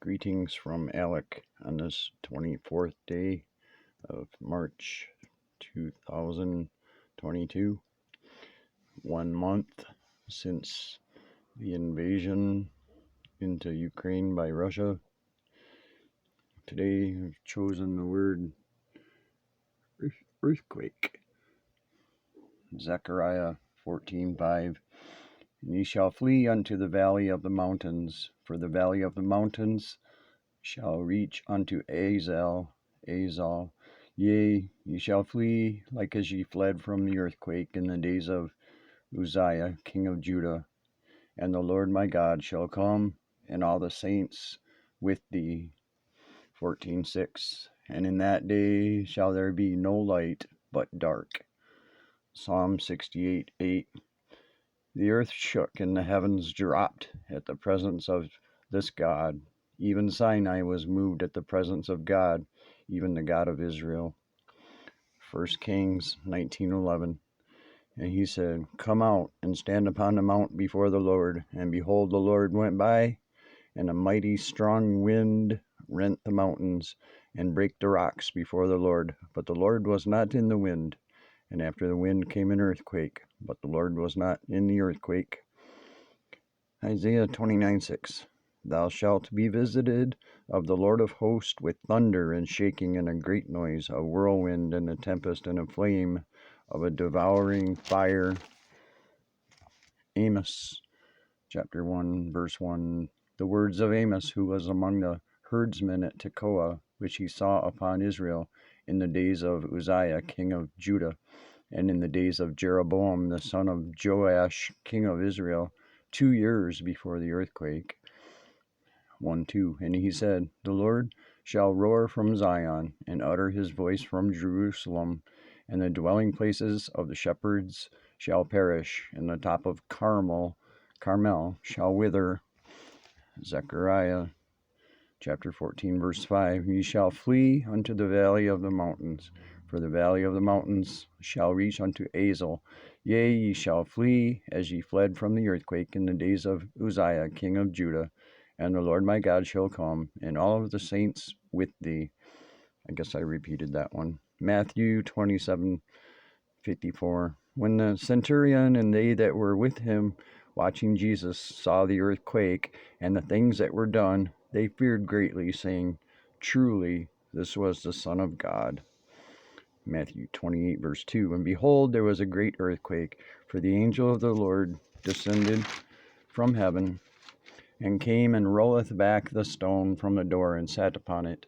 Greetings from Alec on this 24th day of March 2022. 1 month since the invasion into Ukraine by Russia. Today I've chosen the word earthquake. Zechariah 14:5. And ye shall flee unto the valley of the mountains, for the valley of the mountains shall reach unto Azal. Yea, ye shall flee like as ye fled from the earthquake in the days of Uzziah, king of Judah. And the Lord my God shall come, and all the saints with thee. 14:6. And in that day shall there be no light, but dark. Psalm 68:8. The earth shook, and the heavens dropped at the presence of this God. Even Sinai was moved at the presence of God, even the God of Israel. 1 Kings 19:11. And he said, Come out and stand upon the mount before the Lord. And behold, the Lord went by, and a mighty strong wind rent the mountains, and brake the rocks before the Lord. But the Lord was not in the wind. And after the wind came an earthquake, but the Lord was not in the earthquake. Isaiah 29:6. Thou shalt be visited of the Lord of hosts with thunder and shaking and a great noise, a whirlwind and a tempest and a flame of a devouring fire. Amos chapter 1 verse 1. The words of Amos, who was among the herdsmen at Tekoa, which he saw upon Israel in the days of Uzziah, king of Judah, and in the days of Jeroboam, the son of Joash, king of Israel, 2 years before the earthquake. 1:2. And he said, The Lord shall roar from Zion, and utter his voice from Jerusalem, and the dwelling places of the shepherds shall perish, and the top of Carmel shall wither. Zechariah chapter 14 verse 5. Ye shall flee unto the valley of the mountains, for the valley of the mountains shall reach unto Azal. Yea, ye shall flee as ye fled from the earthquake in the days of Uzziah, king of Judah. And the Lord my God shall come, and all of the saints with thee. I guess I repeated that one. Matthew 27:54. When the centurion and they that were with him watching Jesus saw the earthquake and the things that were done, they feared greatly, saying, Truly, this was the Son of God. Matthew 28 verse 2. And behold, there was a great earthquake, for the angel of the Lord descended from heaven, and came and rolleth back the stone from the door, and sat upon it.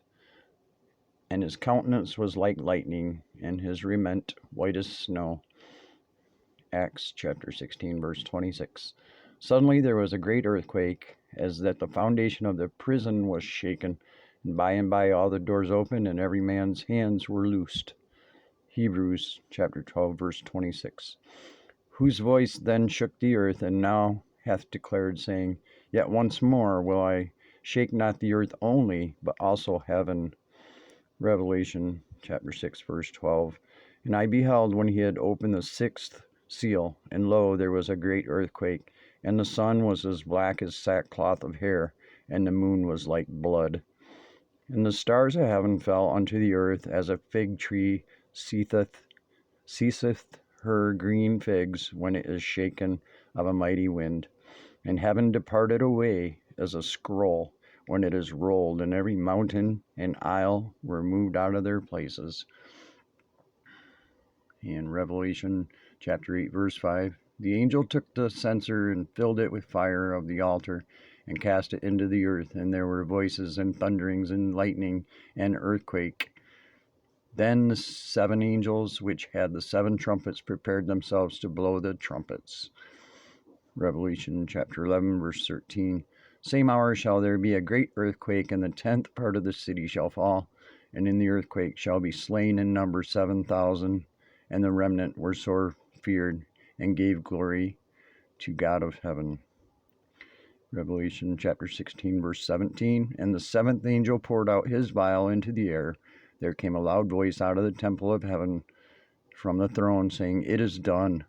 And his countenance was like lightning, and his raiment white as snow. Acts chapter 16 verse 26. Suddenly there was a great earthquake, as that the foundation of the prison was shaken, and by all the doors opened, and every man's hands were loosed. Hebrews chapter 12 verse 26. Whose voice then shook the earth, and now hath declared, saying, Yet once more will I shake not the earth only, but also heaven. Revelation chapter 6 verse 12. And I beheld when he had opened the sixth seal, and lo, there was a great earthquake, and the sun was as black as sackcloth of hair, and the moon was like blood. And the stars of heaven fell unto the earth, as a fig tree ceaseth her green figs when it is shaken of a mighty wind. And heaven departed away as a scroll when it is rolled, and every mountain and isle were moved out of their places. In Revelation chapter 8 verse 5, the angel took the censer and filled it with fire of the altar, and cast it into the earth, and there were voices and thunderings and lightning and earthquake. Then the 7 angels which had the 7 trumpets prepared themselves to blow the trumpets. Revelation chapter 11 verse 13. Same hour shall there be a great earthquake, and the 10th part of the city shall fall, and in the earthquake shall be slain in number 7,000, and the remnant were sore feared, and gave glory to God of heaven. Revelation chapter 16 verse 17. And the 7th angel poured out his vial into the air. There came a loud voice out of the temple of heaven from the throne, saying, It is done.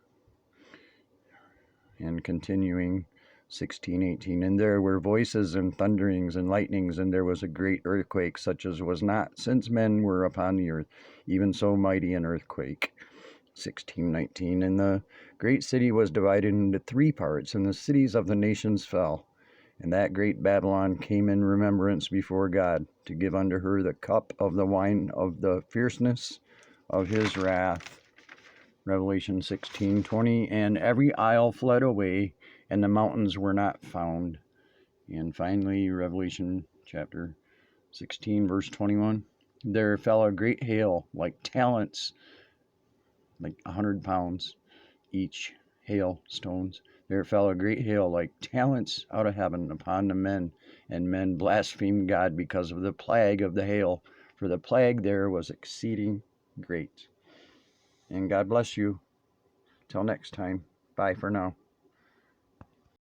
And continuing, 16:18. And there were voices and thunderings and lightnings, and there was a great earthquake, such as was not since men were upon the earth, even so mighty an earthquake. 16:19. And the great city was divided into 3 parts, and the cities of the nations fell. And that great Babylon came in remembrance before God, to give unto her the cup of the wine of the fierceness of his wrath. Revelation 16:20. And every isle fled away, and the mountains were not found. And finally, Revelation chapter 16, verse 21. There fell a great hail, like talents, like 100 pounds each, hailstones. There fell a great hail, like talents out of heaven, upon the men, and men blasphemed God because of the plague of the hail, for the plague there was exceeding great. And God bless you. Till next time. Bye for now.